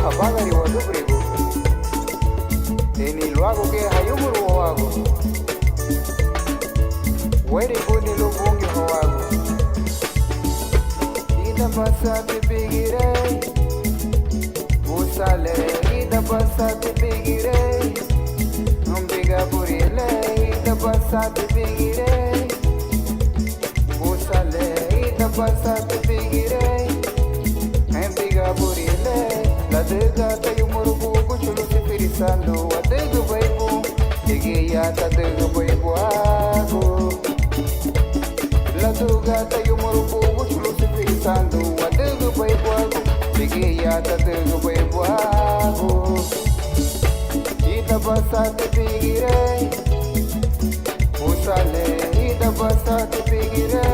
habagari wa dubrigo eni luago ke hayumuru wago weri guni lubungi hawago ida basate bigire usale ida basate bigire umbiga burile ida basate bigire usale ida basate bigire umbiga burile ladega tayumuru bugu chulu sifirisando wadega baibu digiya tadega baibu ago laduga tayumuru bugu chulu sifirisando wadega baibu ago digiya tadega baibu ago ida basate bigire usale ida basate bigire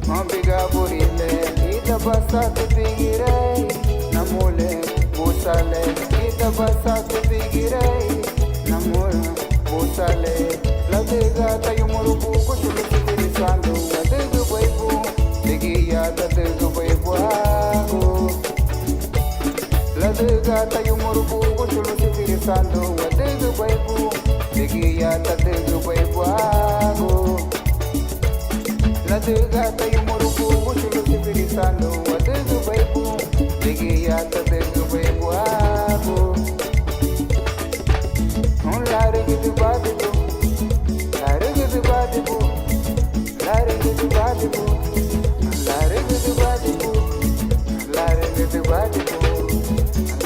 umbiga burile ida basate bigire namule usale ida basate bigire namule usale ladega tayumuru bugu chulu sifirisando wadega baibu digiya tadega baibu ago ladega tayumuru bugu chulu sifirisando wadega baibu digiya tadega baibu ago ladega tayumuru bugu chulu sifirisando wadega baibu digiya tadega baibu ago lare gitu badibu lare gitu badibu lare gitu badibu lare gitu badibu lare gitu badibu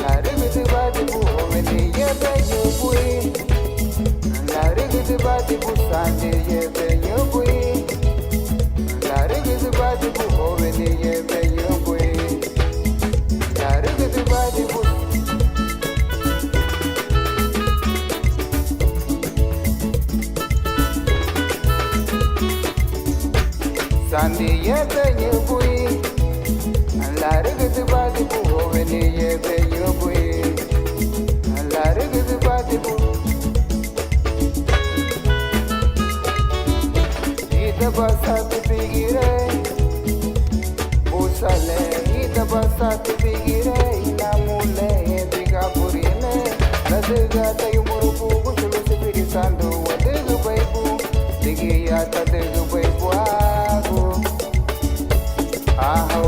lare gitu badibu homeni yebe yobui lare gitu badibu sande yebe yobui lare gitu badibu homeni yebe yobui lare gitu badibu sande yebe yobui lare gitu badibu homeni yebe yobui lare gitu badibu ida basate bigire usale ida basate bigire namule diga burile ladega tayumuru bugu chulu sifirisando wadega baibu digiya tadega baibu ago aho